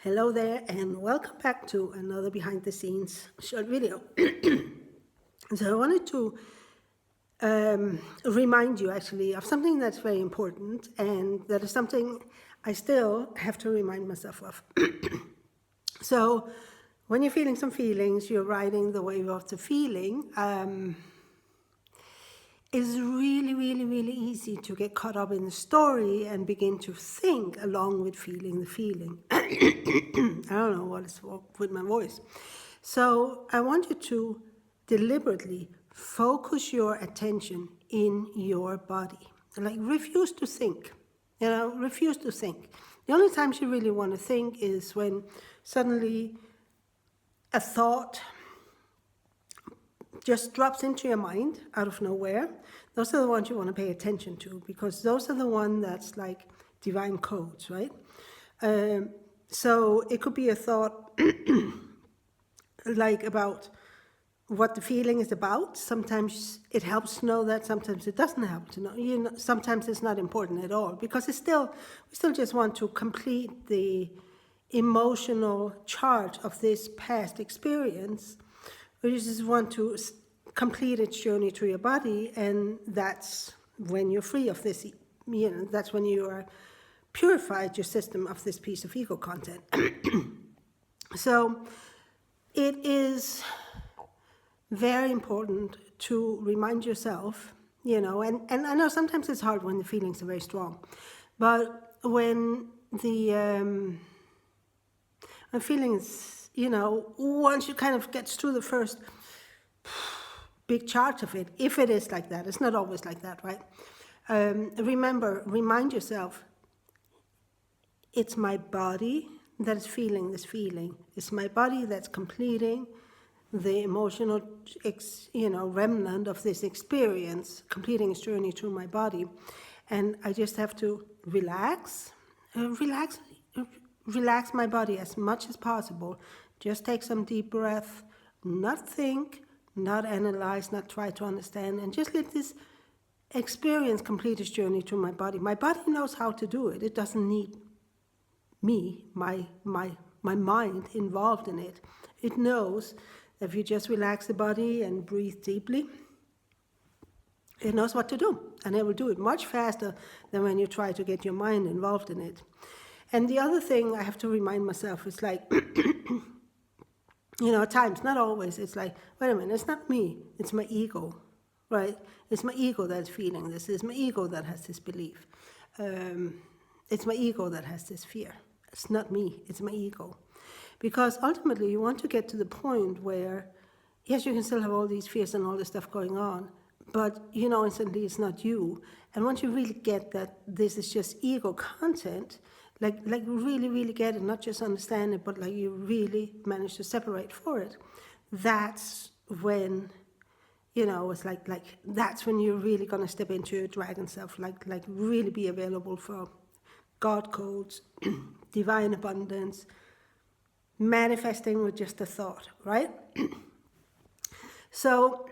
Hello there, and welcome back to another behind the scenes short video. So I wanted to remind you actually of something that's very important, and that is something I still have to remind myself of. So when you're feeling some feelings, you're riding the wave of the feeling. It's really easy to get caught up in the story and begin to think along with feeling the feeling. I don't know what is wrong with my voice. So I want you to deliberately focus your attention in your body. Like refuse to think, refuse to think. The only times you really want to think is when suddenly a thought just drops into your mind out of nowhere. Those are the ones you want to pay attention to, because those are the ones that's like divine codes, right? So it could be a thought like about what the feeling is about. Sometimes it helps to know that, sometimes it doesn't help to know. Sometimes it's not important at all, because we still just want to complete the emotional charge of this past experience. We just want to complete its journey through your body, and that's when you're free of this, that's when you are purified your system of this piece of ego content. So it is very important to remind yourself, and I know sometimes it's hard when the feelings are very strong, but when the feelings, once you kind of get through the first big charge of it, if it is like that, it's not always like that, right? Remind yourself, it's my body that is feeling this feeling. It's my body that's completing the emotional, remnant of this experience, completing its journey through my body. And I just have to relax my body as much as possible. Just take some deep breath, not think, not analyze, not try to understand, and just let this experience complete its journey through my body. My body knows how to do it. It doesn't need me, my mind involved in it. It knows that if you just relax the body and breathe deeply, it knows what to do, and it will do it much faster than when you try to get your mind involved in it. And the other thing I have to remind myself is like, at times, not always, it's like, wait a minute, it's not me, it's my ego, right? It's my ego that's feeling this. It's my ego that has this belief. It's my ego that has this fear. It's not me, it's my ego. Because ultimately, you want to get to the point where, yes, you can still have all these fears and all this stuff going on, but instantly it's not you. And once you really get that this is just ego content, like really get it, not just understand it, but like you really manage to separate for it, that's when, it's like that's when you're really going to step into your dragon self, like really be available for God codes, divine abundance, manifesting with just a thought, right? So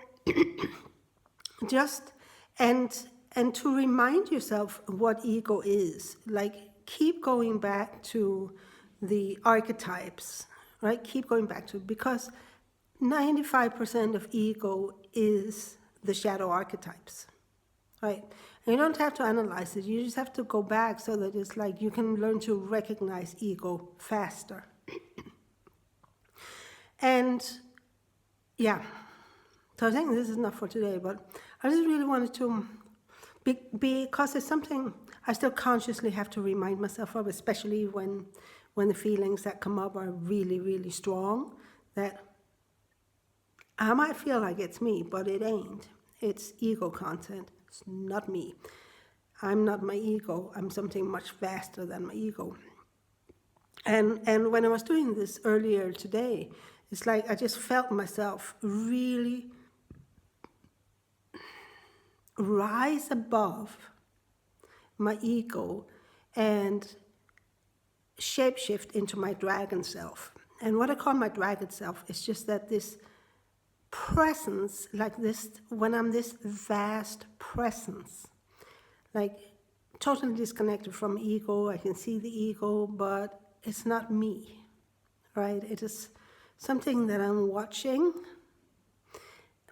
just, and to remind yourself what ego is, like keep going back to the archetypes, right? Keep going back to, because 95% of ego is the shadow archetypes, right? And you don't have to analyze it. You just have to go back so that it's like you can learn to recognize ego faster. And yeah, so I think this is enough for today, but I just really wanted to, because it's something I still consciously have to remind myself of, especially when the feelings that come up are really strong, that I might feel like it's me, but it ain't. It's ego content. It's not me. I'm not my ego. I'm something much vaster than my ego. And when I was doing this earlier today, it's like I just felt myself really rise above my ego and shapeshift into my dragon self. And what I call my dragon self is just that this presence, like this, when I'm this vast presence, like totally disconnected from ego. I can see the ego, but it's not me. right? It is something that I'm watching,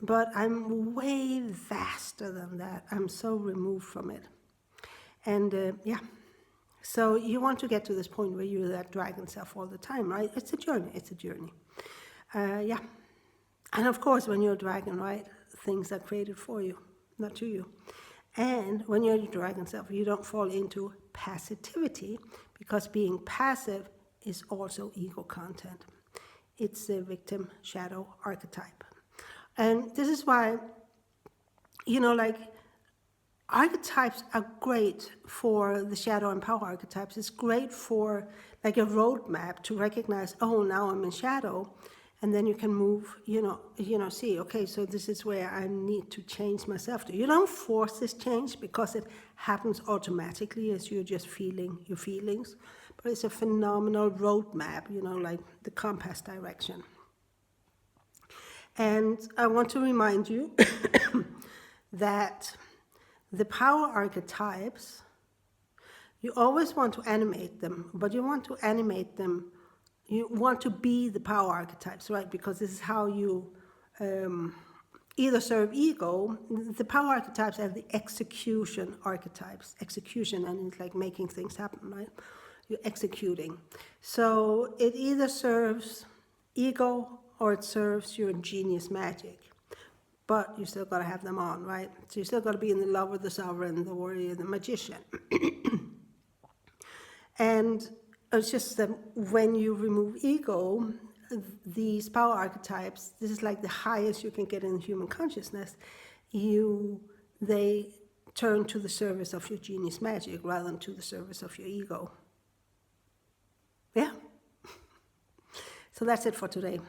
but I'm way vaster than that. I'm so removed from it. And yeah, so you want to get to this point where you're that dragon self all the time, right? It's a journey, it's a journey. Yeah. And of course, when you're a dragon, right, things are created for you, not to you. And when you're a dragon self, you don't fall into passivity, because being passive is also ego content. It's the victim shadow archetype. And this is why, like, archetypes are great for the shadow and power archetypes. It's great for like a roadmap to recognize, oh, now I'm in shadow. And then you can move, see, okay, so this is where I need to change myself to. You don't force this change because it happens automatically as you're just feeling your feelings. But it's a phenomenal roadmap, like the compass direction. And I want to remind you that the power archetypes, you always want to animate them, but you want to animate them. You want to be the power archetypes, right? Because this is how you either serve ego. The power archetypes are the execution archetypes. Execution, and it's like making things happen, right? You're executing. So it either serves ego or it serves your genius magic. But you still got to have them on, right? So you still got to be in the love with the sovereign, the warrior, the magician. And it's just that when you remove ego, these power archetypes, this is like the highest you can get in human consciousness, they turn to the service of your genius magic rather than to the service of your ego. Yeah. So that's it for today.